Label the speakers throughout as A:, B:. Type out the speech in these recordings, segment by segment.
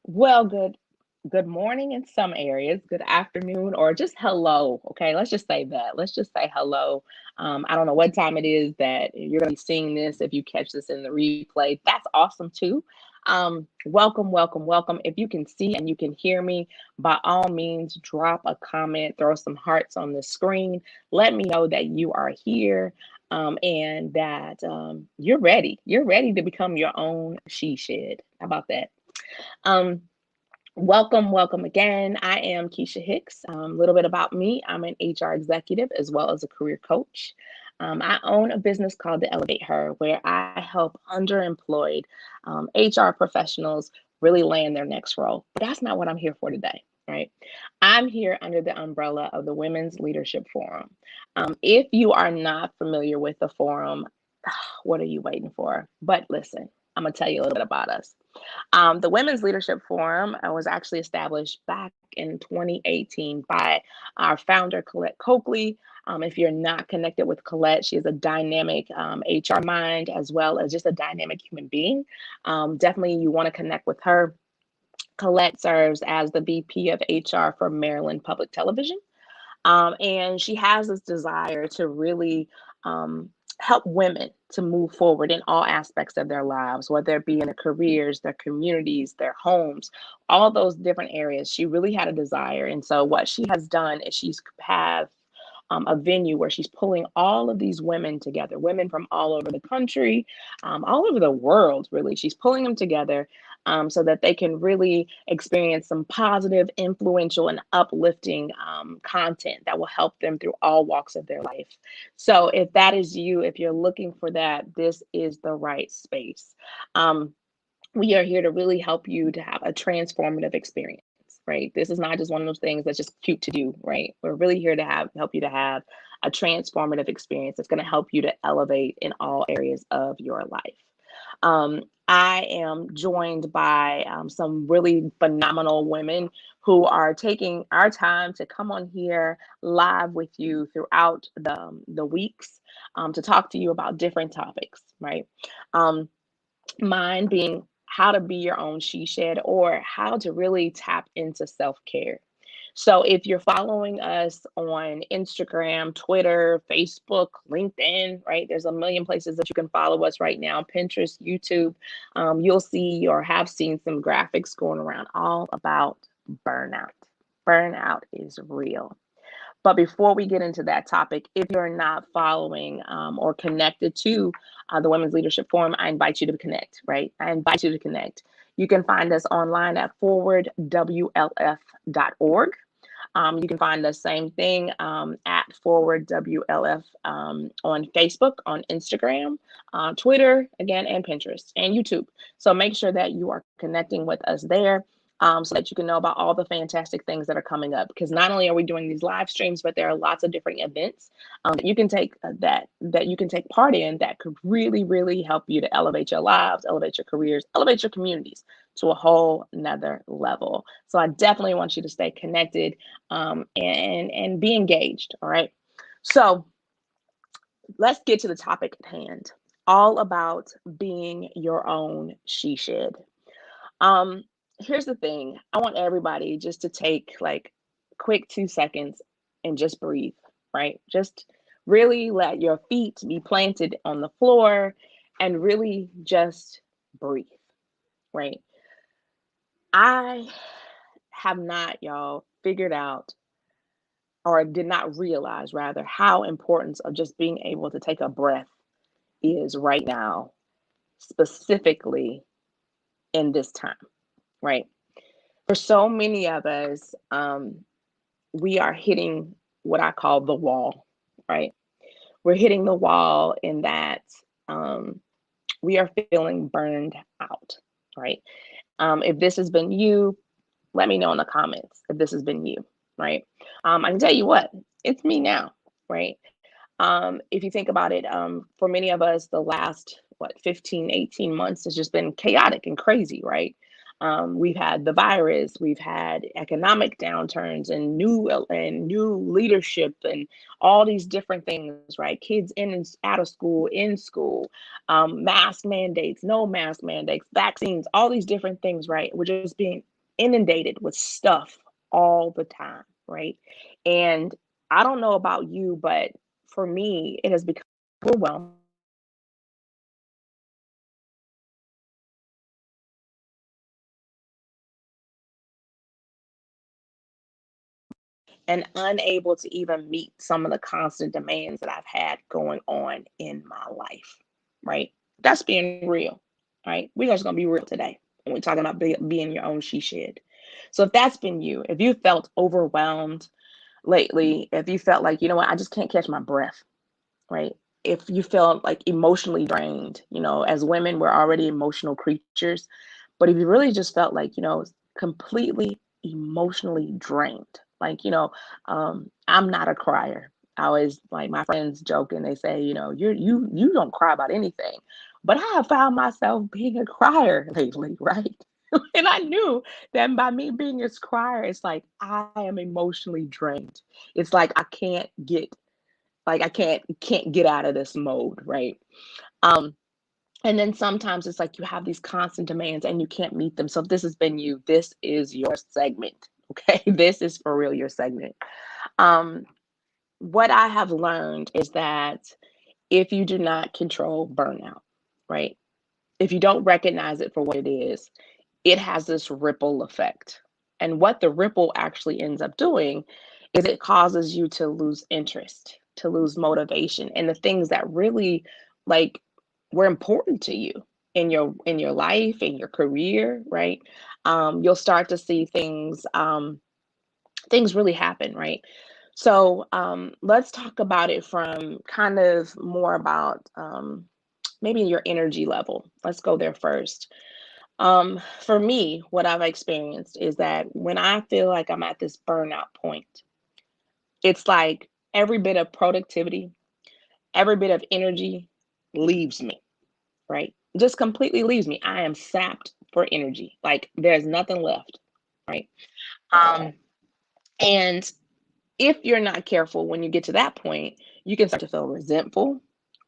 A: Well, good morning in some areas, good afternoon, or just hello. Okay, let's just say that. Let's just say hello. I don't know what time it is that you're going to be seeing this. If you catch this in the replay, that's awesome too. Welcome, welcome, welcome. If you can see and you can hear me, by all means, drop a comment, throw some hearts on the screen. Let me know that you are here. And that you're ready. You're ready to become your own she shed. How about that? Um, Welcome, welcome again. I am Kisha Hicks. A little bit about me, I'm an HR executive as well as a career coach. I own a business called the Elevate Her, where I help underemployed HR professionals really land their next role. But that's not what I'm here for today, right? I'm here under the umbrella of the Women's Leadership Forum. If you are not familiar with the forum, what are you waiting for? But listen, I'm going to tell you a little bit about us. The Women's Leadership Forum was actually established back in 2018 by our founder, Colette Coakley. If you're not connected with Colette, she is a dynamic HR mind as well as just a dynamic human being. Definitely, you want to connect with her. Colette serves as the VP of HR for Maryland Public Television. And she has this desire to really help women to move forward in all aspects of their lives, whether it be in their careers, their communities, their homes, all those different areas. She really had a desire. And so what she has done is she's have a venue where she's pulling all of these women together, women from all over the country, all over the world, really. She's pulling them together so that they can really experience some positive, influential, and uplifting content that will help them through all walks of their life. So, if that is you, if you're looking for that, this is the right space. We are here to really help you to have a transformative experience, right? This is not just one of those things that's just cute to do, right? We're really here to help you to have a transformative experience that's going to help you to elevate in all areas of your life. I am joined by some really phenomenal women who are taking our time to come on here live with you throughout the weeks to talk to you about different topics, right? Um, Mine being how to be your own she shed or how to really tap into self care. So if you're following us on Instagram, Twitter, Facebook, LinkedIn, right, there's a million places that you can follow us right now, Pinterest, YouTube. You'll see or have seen some graphics going around all about burnout. Burnout is real. But before we get into that topic, if you're not following or connected to the Women's Leadership Forum, I invite you to connect, right? I invite you to connect. You can find us online at forwardwlf.org. You can find the same thing at Forward WLF on Facebook, on Instagram, Twitter, again, and Pinterest and YouTube. So make sure that you are connecting with us there. So that you can know about all the fantastic things that are coming up. Because not only are we doing these live streams, but there are lots of different events that you can take that you can take part in that could really, really help you to elevate your lives, elevate your careers, elevate your communities to a whole nother level. So I definitely want you to stay connected and be engaged. All right. So let's get to the topic at hand. All about being your own she shed. Um, Here's the thing. I want everybody just to take like quick 2 seconds and just breathe, right? Just really let your feet be planted on the floor and really just breathe, right? I have not, y'all, figured out or did not realize rather how important of just being able to take a breath is right now, specifically in this time, right? For so many of us, we are hitting what I call the wall, right? We're hitting the wall in that we are feeling burned out, right? If this has been you, let me know in the comments if this has been you, right? I can tell you what, it's me now, right? If you think about it, for many of us, the last, 15, 18 months has just been chaotic and crazy, right? We've had the virus, we've had economic downturns and new leadership and all these different things, right? Kids in and out of school, in school, mask mandates, no mask mandates, vaccines, all these different things, right? We're just being inundated with stuff all the time, right? And I don't know about you, but for me, it has become overwhelming and unable to even meet some of the constant demands that I've had going on in my life, right? That's being real, right? We're just going to be real today when we're talking about being your own she shed. So if that's been you, if you felt overwhelmed lately, if you felt like, you know what, I just can't catch my breath, right? If you feel like emotionally drained, as women, we're already emotional creatures. But if you really just felt like, completely emotionally drained, like, I'm not a crier. I always like my friends joke and they say, you don't cry about anything. But I have found myself being a crier lately, right? And I knew that by me being a crier, it's like I am emotionally drained. It's like I can't get out of this mode, right? Um, and then sometimes it's like you have these constant demands and you can't meet them. So if this has been you, this is your segment. Okay. This is for real your segment. Um, what I have learned is that if you do not control burnout, right? If you don't recognize it for what it is, it has this ripple effect. And what the ripple actually ends up doing is it causes you to lose interest, to lose motivation and the things that really like were important to you in your life, in your career, right? You'll start to see things really happen, right? So let's talk about it from kind of more about maybe your energy level. Let's go there first. For me, what I've experienced is that when I feel like I'm at this burnout point, it's like every bit of productivity, every bit of energy leaves me, right? Just completely leaves me. I am sapped for energy. Like there's nothing left, right? Um, and if you're not careful when you get to that point, you can start to feel resentful,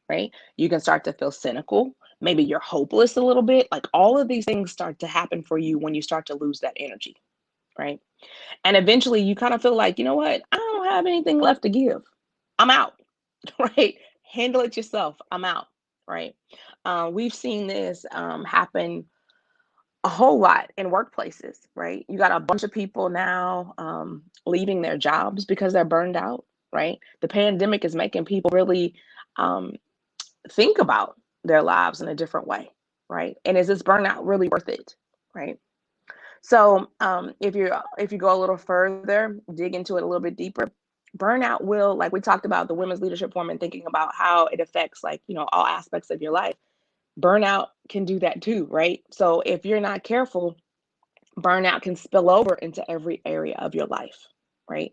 A: right? You can start to feel cynical. Maybe you're hopeless a little bit. Like all of these things start to happen for you when you start to lose that energy, right? And eventually you kind of feel like, you know what? I don't have anything left to give. I'm out, right? Handle it yourself. I'm out, right? We've seen this happen a whole lot in workplaces, right? You got a bunch of people now leaving their jobs because they're burned out, right? The pandemic is making people really um, think about their lives in a different way, right? And is this burnout really worth it, right? So if you go a little further, dig into it a little bit deeper, burnout will, like we talked about the women's leadership forum and thinking about how it affects like, all aspects of your life. Burnout can do that too, right? So if you're not careful, burnout can spill over into every area of your life, right?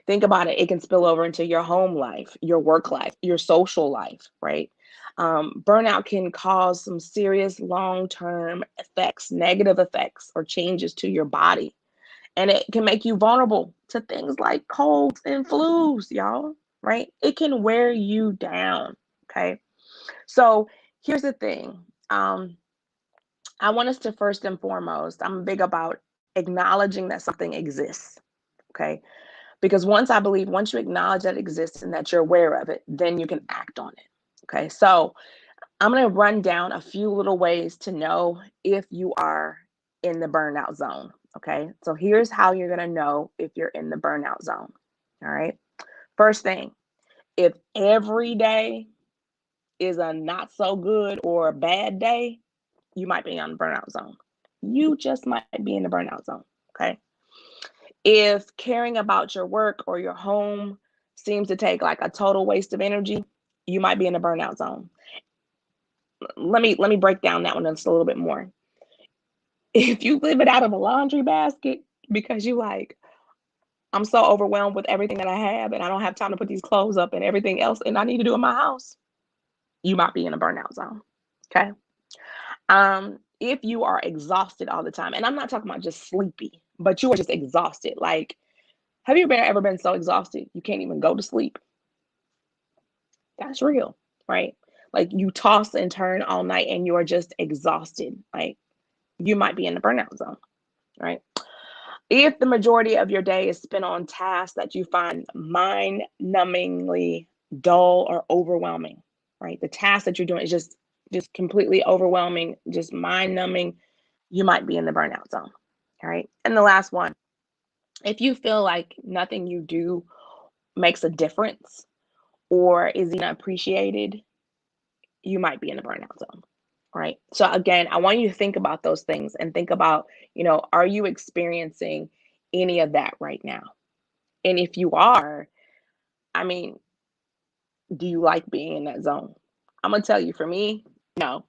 A: Think about it. It can spill over into your home life, your work life, your social life, right? Burnout can cause some serious long term effects, negative effects, or changes to your body. And it can make you vulnerable to things like colds and flus, y'all, right? It can wear you down, okay? So here's the thing. I want us to first and foremost, I'm big about acknowledging that something exists. Okay. Because once you acknowledge that it exists and that you're aware of it, then you can act on it. Okay. So I'm going to run down a few little ways to know if you are in the burnout zone. Okay. So here's how you're going to know if you're in the burnout zone. All right. First thing, if every day is a not so good or a bad day, you might be on the burnout zone. You just might be in the burnout zone. Okay. If caring about your work or your home seems to take like a total waste of energy, you might be in the burnout zone. Let me break down that one just a little bit more. If you live it out of a laundry basket because you like, I'm so overwhelmed with everything that I have and I don't have time to put these clothes up and everything else and I need to do in my house, you might be in a burnout zone. Okay. If you are exhausted all the time, and I'm not talking about just sleepy, but you are just exhausted. Like, have you ever been so exhausted you can't even go to sleep? That's real, right? Like you toss and turn all night and you're just exhausted. Like you might be in the burnout zone, right? If the majority of your day is spent on tasks that you find mind-numbingly dull or overwhelming, right? The task that you're doing is just completely overwhelming, just mind-numbing, you might be in the burnout zone. All right. And the last one, if you feel like nothing you do makes a difference or is even appreciated, you might be in the burnout zone. Right. So again, I want you to think about those things and think about, are you experiencing any of that right now? And if you are, I mean, do you like being in that zone? I'm gonna tell you, for me, no.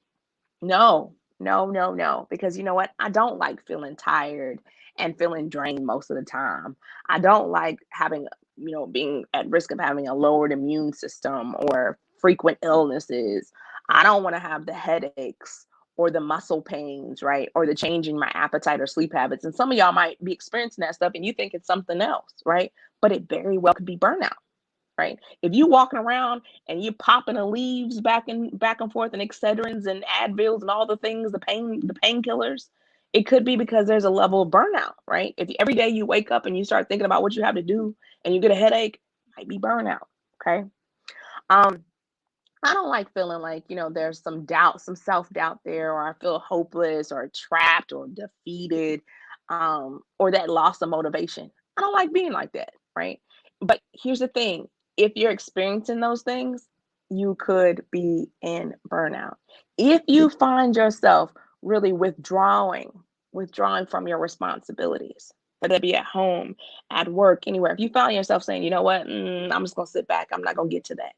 A: No, no, no, no. Because you know what? I don't like feeling tired and feeling drained most of the time. I don't like having, being at risk of having a lowered immune system or frequent illnesses. I don't want to have the headaches or the muscle pains, right? Or the change in my appetite or sleep habits. And some of y'all might be experiencing that stuff and you think it's something else, right? But it very well could be burnout. Right? If you walking around and you popping the leaves back and forth and Excedrins and Advils and all the things, the painkillers, it could be because there's a level of burnout, right? If every day you wake up and you start thinking about what you have to do and you get a headache, it might be burnout. Okay. Um, I don't like feeling like, there's some doubt, some self-doubt there, or I feel hopeless or trapped or defeated, or that loss of motivation. I don't like being like that, right? But here's the thing, if you're experiencing those things, you could be in burnout. If you find yourself really withdrawing from your responsibilities, whether it be at home, at work, anywhere, if you find yourself saying, you know what, I'm just going to sit back, I'm not going to get to that,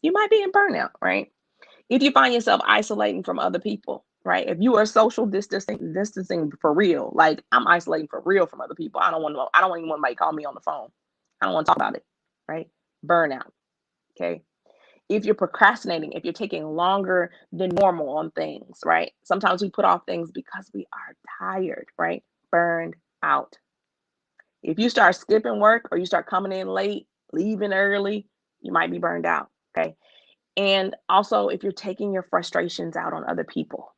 A: you might be in burnout, right? If you find yourself isolating from other people, right? If you are social distancing for real, like I'm isolating for real from other people. I don't even want anybody to call me on the phone. I don't want to talk about it, right? Burnout. Okay. If you're procrastinating, if you're taking longer than normal on things, right? Sometimes we put off things because we are tired, right? Burned out. If you start skipping work or you start coming in late, leaving early, you might be burned out. Okay. And also, if you're taking your frustrations out on other people,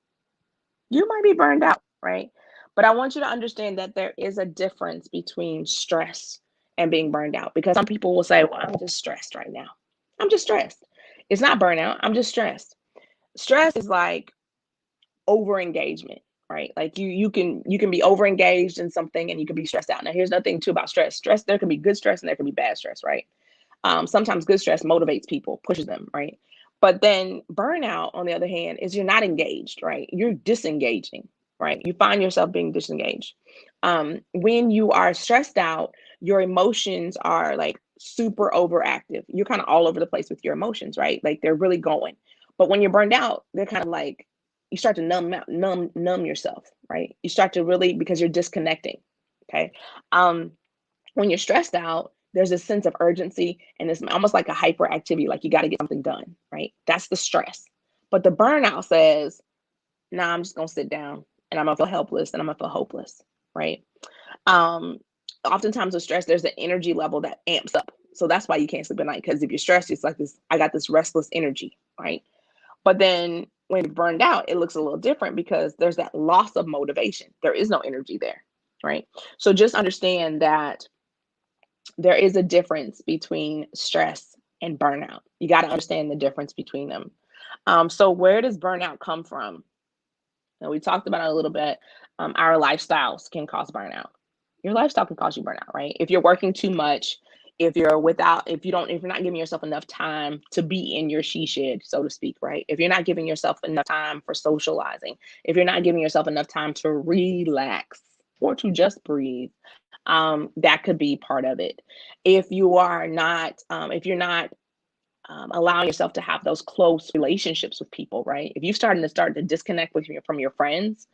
A: you might be burned out, right? But I want you to understand that there is a difference between stress and being burned out, because some people will say, well, I'm just stressed right now. I'm just stressed. It's not burnout. I'm just stressed. Stress is like over engagement, right? Like you can be over engaged in something and you can be stressed out. Now, here's another thing too about stress. Stress, there can be good stress and there can be bad stress, right? Sometimes good stress motivates people, pushes them, right? But then burnout, on the other hand, is you're not engaged, right? You're disengaging, right? You find yourself being disengaged. When you are stressed out, your emotions are like super overactive. You're kind of all over the place with your emotions, right? Like they're really going. But when you're burned out, they're kind of like you start to numb yourself, right? You start to really, because you're disconnecting. Okay. Um, when you're stressed out, there's a sense of urgency and it's almost like a hyperactivity, like you got to get something done, right? That's the stress. But the burnout says, nah, I'm just going to sit down and I'm going to feel helpless and I'm going to feel hopeless, right? Um, Oftentimes with stress, there's an energy level that amps up. So that's why you can't sleep at night, because if you're stressed, it's like this, I got this restless energy, right? But then when you're burned out, it looks a little different because there's that loss of motivation. There is no energy there, right? So just understand that there is a difference between stress and burnout. You got to understand the difference between them. So where does burnout come from? Now, we talked about it a little bit. Our lifestyles can cause burnout. Your lifestyle can cause you burnout, right? If you're working too much, if you're not giving yourself enough time to be in your she shed, so to speak, right? If you're not giving yourself enough time for socializing, if you're not giving yourself enough time to relax or to just breathe, that could be part of it. If you're not allowing yourself to have those close relationships with people, right? If you're starting to disconnect from your friends,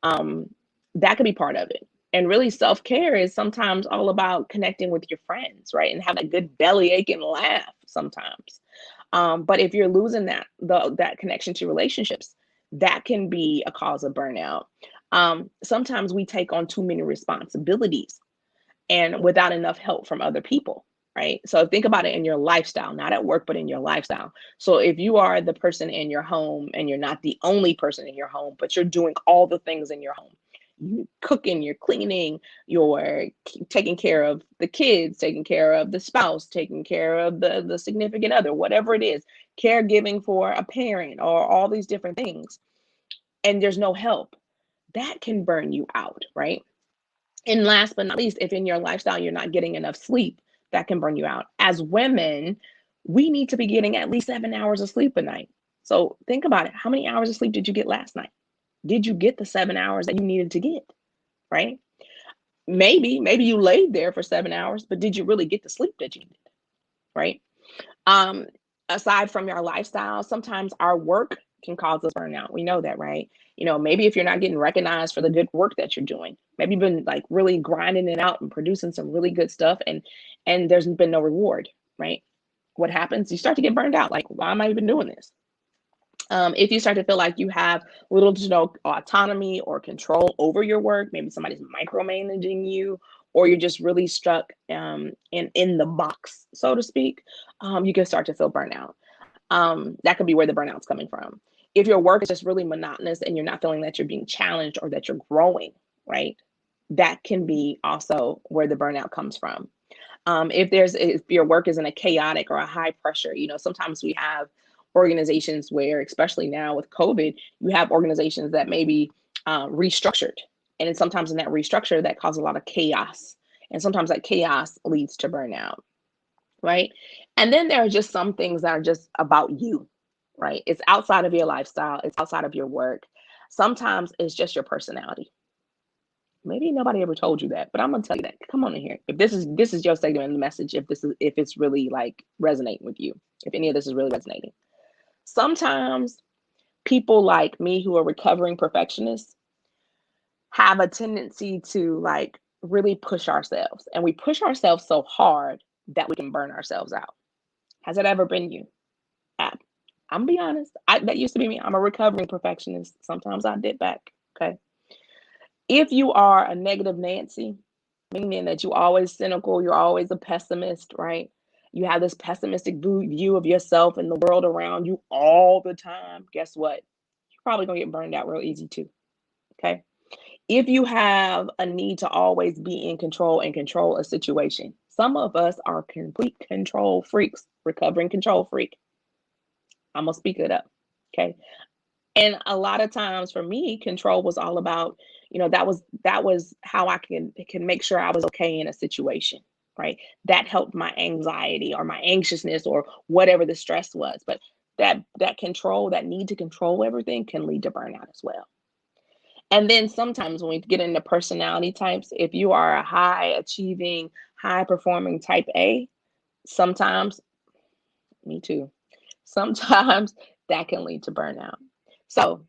A: um, that could be part of it. And really, self care is sometimes all about connecting with your friends, right? And have a good belly ache and laugh sometimes. But if you're losing that connection to relationships, that can be a cause of burnout. Sometimes we take on too many responsibilities and without enough help from other people, right? So think about it in your lifestyle, not at work, but in your lifestyle. So if you are the person in your home and you're not the only person in your home, but you're doing all the things in your home, You cooking, you're cleaning, you're taking care of the kids, taking care of the spouse, taking care of the significant other, whatever it is, caregiving for a parent or all these different things, and there's no help. That can burn you out, right? And last but not least, if in your lifestyle you're not getting enough sleep, that can burn you out. As women, we need to be getting at least 7 hours of sleep a night. So think about it. How many hours of sleep did you get last night? Did you get the 7 hours that you needed to get? Right? Maybe you laid there for 7 hours, but did you really get the sleep that you needed? Right? Um, Aside from your lifestyle, sometimes our work can cause us burnout. We know that, right? Maybe if you're not getting recognized for the good work that you're doing, maybe you've been like really grinding it out and producing some really good stuff, and there's been no reward, right? What happens? You start to get burned out. Like, why am I even doing this? If you start to feel like you have little to no autonomy or control over your work, maybe somebody's micromanaging you, or you're just really stuck in the box, so to speak, you can start to feel burnout. That could be where the burnout's coming from. If your work is just really monotonous and you're not feeling that you're being challenged or that you're growing, that can be also where the burnout comes from. If your work is in a chaotic or a high pressure, sometimes we have organizations where, especially now with COVID, you have organizations that may be restructured. And then sometimes in that restructure, that causes a lot of chaos. And sometimes that chaos leads to burnout, right? And then there are just some things that are just about you, right? It's outside of your lifestyle, it's outside of your work. Sometimes it's just your personality. Maybe nobody ever told you that, but I'm gonna tell you that. Come on in here. If this is your segment in the message, if it's really like resonating with you, if any of this is really resonating. Sometimes people like me who are recovering perfectionists have a tendency to like really push ourselves, and we push ourselves so hard that we can burn ourselves out. Has that ever been you? I, I'm gonna be honest. That used to be me. I'm a recovering perfectionist. Sometimes I dip back. Okay. If you are a negative Nancy, meaning that you're always cynical, you're always a pessimist, right? You have this pessimistic view of yourself and the world around you all the time. Guess what? You're probably gonna get burned out real easy too. Okay. If you have a need to always be in control and control a situation, some of us are complete control freaks, recovering control freak. I'm gonna speak it up. Okay. And a lot of times for me, control was all about, that was how I can make sure I was okay in a situation, right? That helped my anxiety or my anxiousness or whatever the stress was. But that control, that need to control everything can lead to burnout as well. And then sometimes when we get into personality types, if you are a high achieving, high performing type A, sometimes, me too, sometimes that can lead to burnout. So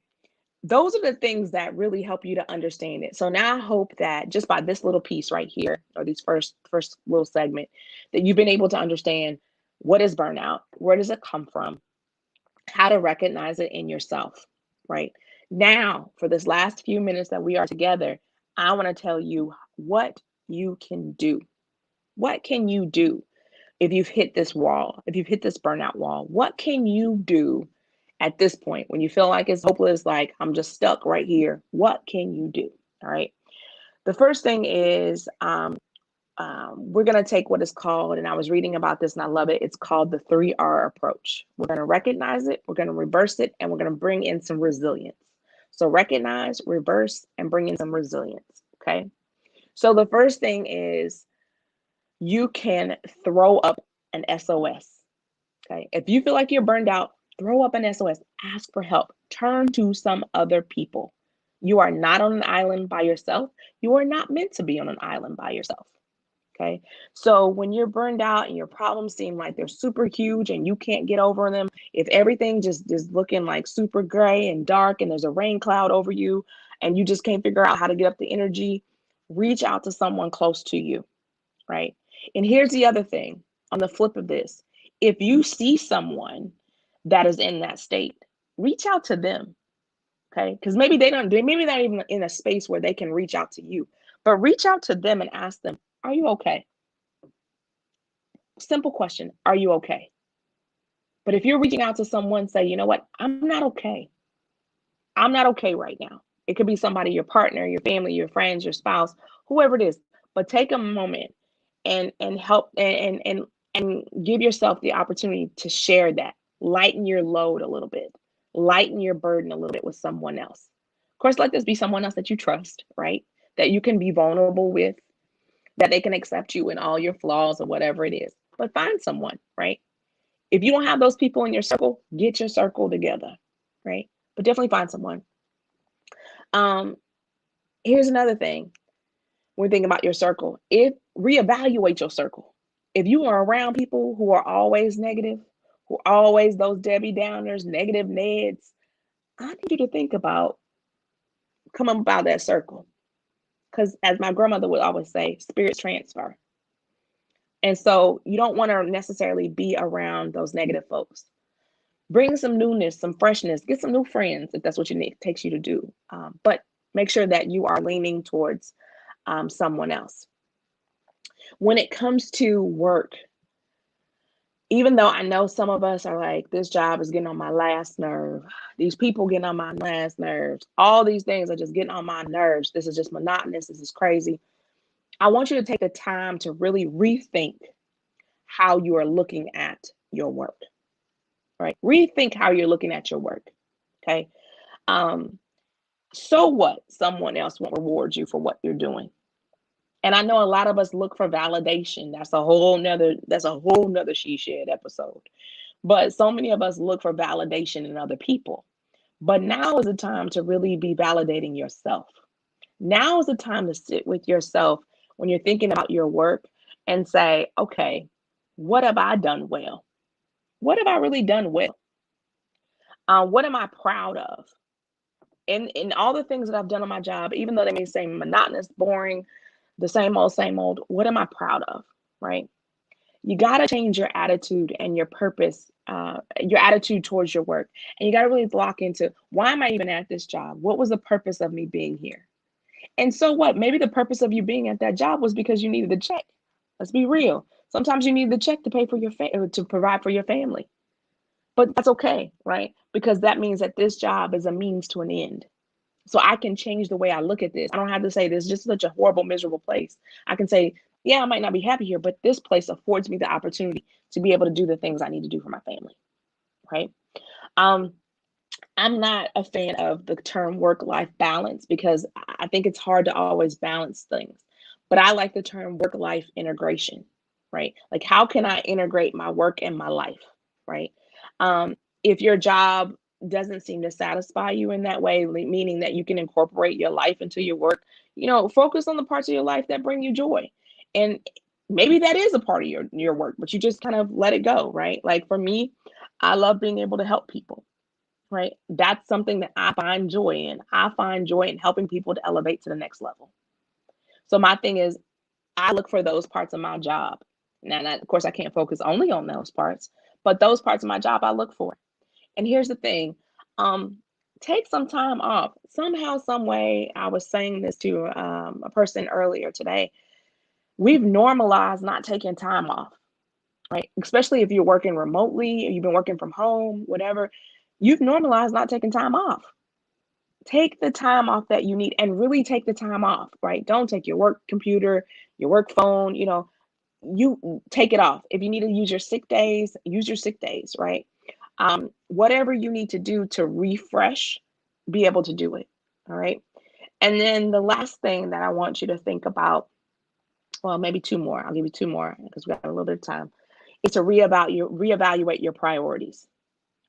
A: those are the things that really help you to understand it. So now I hope that just by this little piece right here, or these first little segment, that you've been able to understand what is burnout, where does it come from, how to recognize it in yourself, right? Now, for this last few minutes that we are together, I want to tell you what you can do. What can you do if you've hit this wall, if you've hit this burnout wall? What can you do at this point when you feel like it's hopeless, like I'm just stuck right here? What can you do? All right. The first thing is we're going to take what is called, and I was reading about this and I love it. It's called the 3R approach. We're going to recognize it, we're going to reverse it, and we're going to bring in some resilience. So recognize, reverse, and bring in some resilience. Okay. So the first thing is you can throw up an SOS. Okay. If you feel like you're burned out, throw up an SOS, ask for help, turn to some other people. You are not on an island by yourself. You are not meant to be on an island by yourself. Okay. So when you're burned out and your problems seem like they're super huge and you can't get over them, if everything just is looking like super gray and dark and there's a rain cloud over you and you just can't figure out how to get up the energy, reach out to someone close to you. Right. And here's the other thing on the flip of this. If you see someone that is in that state, reach out to them. Okay. Because maybe maybe they're not even in a space where they can reach out to you, but reach out to them and ask them, are you okay? Simple question. Are you okay? But if you're reaching out to someone, say, you know what? I'm not okay. I'm not okay right now. It could be somebody, your partner, your family, your friends, your spouse, whoever it is. But take a moment and help and give yourself the opportunity to share that. Lighten your load a little bit. Lighten your burden a little bit with someone else. Of course, let this be someone else that you trust, right? That you can be vulnerable with, that they can accept you in all your flaws or whatever it is. But find someone, right? If you don't have those people in your circle, get your circle together, right? But definitely find someone. Um, Here's another thing. When thinking about your circle, if reevaluate your circle. If you are around people who are always negative, who are always those Debbie Downers, negative Neds, I need you to think about coming about that circle. Because as my grandmother would always say, spirits transfer. And so you don't want to necessarily be around those negative folks. Bring some newness, some freshness, get some new friends if that's what you need, takes you to do. But make sure that you are leaning towards someone else. When it comes to work, even though I know some of us are like, this job is getting on my last nerve, these people getting on my last nerves, all these things are just getting on my nerves. This is just monotonous. This is crazy. I want you to take the time to really rethink how you are looking at your work, right? Rethink how you're looking at your work. Okay. Um, so what? Someone else won't reward you for what you're doing. And I know a lot of us look for validation. That's a whole nother she shed episode. But so many of us look for validation in other people. But now is the time to really be validating yourself. Now is the time to sit with yourself when you're thinking about your work and say, okay, what have I done well? What have I really done well? What am I proud of? In all the things that I've done on my job, even though they may seem monotonous, boring, the same old, what am I proud of? Right? You got to change your attitude and your purpose, your attitude towards your work. And you got to really lock into, why am I even at this job? What was the purpose of me being here? And so what? Maybe the purpose of you being at that job was because you needed the check. Let's be real. Sometimes you need the check to pay for your to provide for your family. But that's okay, right? Because that means that this job is a means to an end. So I can change the way I look at this. I don't have to say this is just such a horrible, miserable place. I can say, yeah, I might not be happy here, but this place affords me the opportunity to be able to do the things I need to do for my family, right? Um, I'm not a fan of the term work-life balance because I think it's hard to always balance things. But I like the term work-life integration, right? Like, how can I integrate my work and my life, right? If your job doesn't seem to satisfy you in that way, meaning that you can incorporate your life into your work, focus on the parts of your life that bring you joy. And maybe that is a part of your work, but you just kind of let it go, right? Like for me, I love being able to help people, right? That's something that I find joy in. I find joy in helping people to elevate to the next level. So my thing is, I look for those parts of my job. Now, of course, I can't focus only on those parts, but those parts of my job I look for. And here's the thing, um, take some time off. Somehow, some way, I was saying this to a person earlier today. We've normalized not taking time off, right? Especially if you're working remotely, or you've been working from home, whatever. You've normalized not taking time off. Take the time off that you need and really take the time off, right? Don't take your work computer, your work phone, you take it off. If you need to use your sick days, right? Whatever you need to do to refresh, be able to do it. All right. And then the last thing that I want you to think about, well, maybe two more. I'll give you two more because we got a little bit of time. Is to reevaluate your priorities,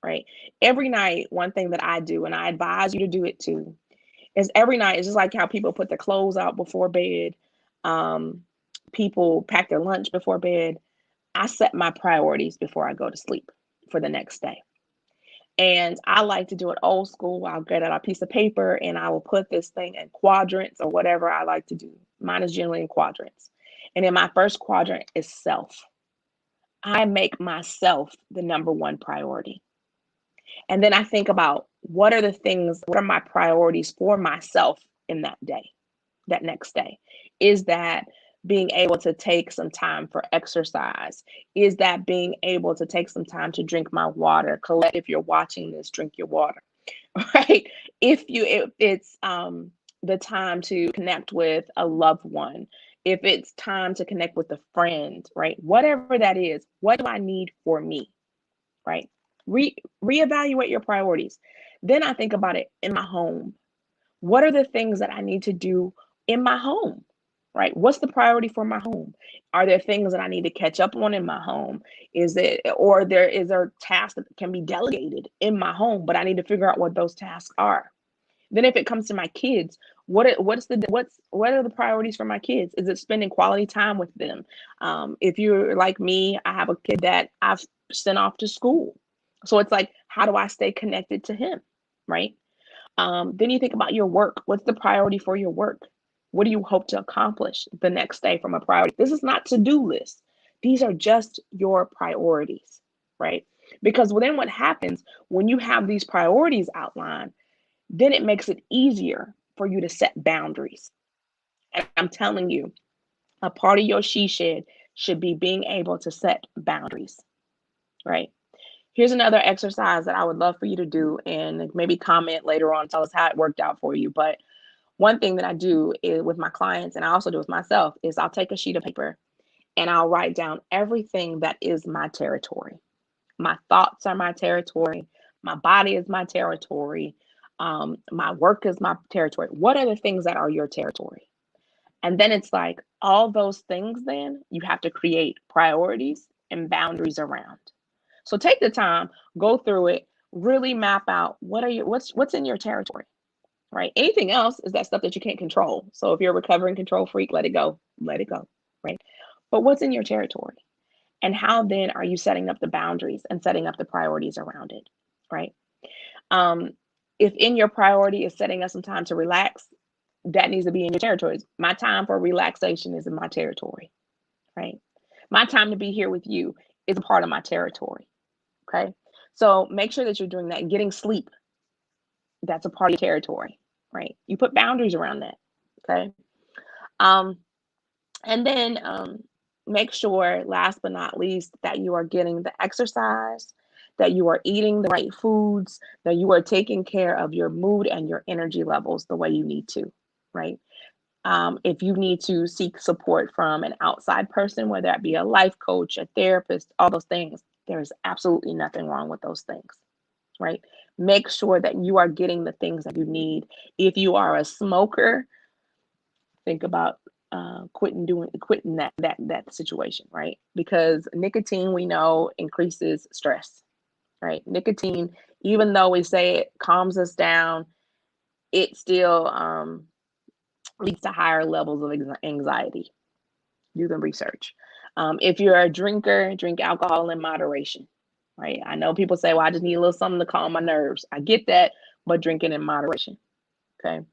A: right? Every night, one thing that I do, and I advise you to do it too, is every night, it's just like how people put their clothes out before bed. Um, People pack their lunch before bed. I set my priorities before I go to sleep for the next day. And I like to do it old school. I'll get out a piece of paper and I will put this thing in quadrants or whatever I like to do. Mine is generally in quadrants. And in my first quadrant is self. I make myself the number one priority. And then I think about what are my priorities for myself in that day, that next day? Is that being able to take some time for exercise? Is that being able to take some time to drink my water? Colette, if you're watching this, drink your water. right? If it's the time to connect with a loved one, if it's time to connect with a friend, right? Whatever that is, what do I need for me, right? Reevaluate your priorities. Then I think about it in my home. What are the things that I need to do in my home? Right? What's the priority for my home? Are there things that I need to catch up on in my home? Is there tasks that can be delegated in my home, but I need to figure out what those tasks are. Then if it comes to my kids, what are the priorities for my kids? Is it spending quality time with them? If you're like me, I have a kid that I've sent off to school. So it's like, how do I stay connected to him? Right? Then you think about your work. What's the priority for your work? What do you hope to accomplish the next day from a priority? This is not to-do list. These are just your priorities, right? Because then what happens when you have these priorities outlined, then it makes it easier for you to set boundaries. And I'm telling you, a part of your she shed should be being able to set boundaries, right? Here's another exercise that I would love for you to do and maybe comment later on, tell us how it worked out for you. But one thing that I do is with my clients, and I also do with myself, is I'll take a sheet of paper and I'll write down everything that is my territory. My thoughts are my territory. My body is my territory. My work is my territory. What are the things that are your territory? And then it's like all those things, then you have to create priorities and boundaries around. So take the time, go through it, really map out what's in your territory, right? Anything else is that stuff that you can't control. So if you're a recovering control freak, let it go, right? But what's in your territory? And how then are you setting up the boundaries and setting up the priorities around it, right? Um, if in your priority is setting up some time to relax, that needs to be in your territories. My time for relaxation is in my territory, right? My time to be here with you is a part of my territory. Okay. So make sure that you're doing that. Getting sleep, that's a part of your territory, right? You put boundaries around that. Okay. Um, and then make sure, last but not least, that you are getting the exercise, that you are eating the right foods, that you are taking care of your mood and your energy levels the way you need to, right? If you need to seek support from an outside person, whether that be a life coach, a therapist, all those things, there's absolutely nothing wrong with those things, right? Make sure that you are getting the things that you need. If you are a smoker, think about quitting that situation, right? Because nicotine, we know, increases stress, right? Nicotine, even though we say it calms us down, it still leads to higher levels of anxiety. Do the research. If you're a drinker, drink alcohol in moderation, right? I know people say, well, I just need a little something to calm my nerves. I get that, but drink it in moderation, okay?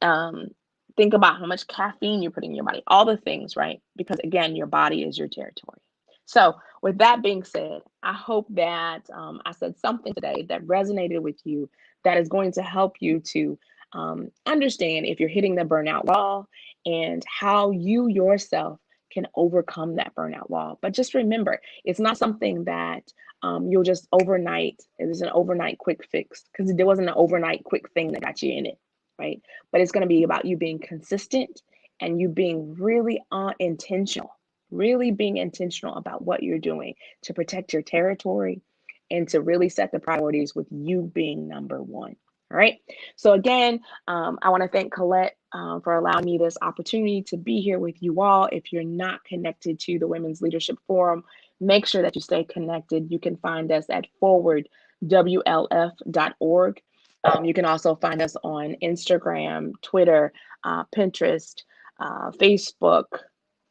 A: Um, think about how much caffeine you put in your body, all the things, right? Because again, your body is your territory. So, with that being said, I hope that I said something today that resonated with you, that is going to help you to understand if you're hitting the burnout wall and how you yourself can overcome that burnout wall. But just remember, it's not something that you'll just overnight, it is an overnight quick fix, because there wasn't an overnight quick thing that got you in it, right? But it's going to be about you being consistent and you being really being intentional about what you're doing to protect your territory and to really set the priorities with you being number one. All right. So again, I want to thank Colette for allowing me this opportunity to be here with you all. If you're not connected to the Women's Leadership Forum, make sure that you stay connected. You can find us at forwardwlf.org. You can also find us on Instagram, Twitter, Pinterest, Facebook,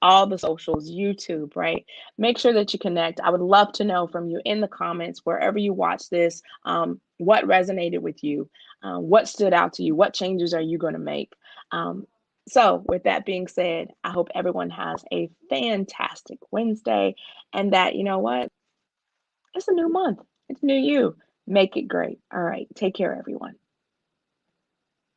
A: all the socials, YouTube, right? Make sure that you connect. I would love to know from you in the comments, wherever you watch this, what resonated with you, what stood out to you, what changes are you going to make? So with that being said, I hope everyone has a fantastic Wednesday, and that, you know what? It's a new month. It's new you. Make it great. All right. Take care, everyone.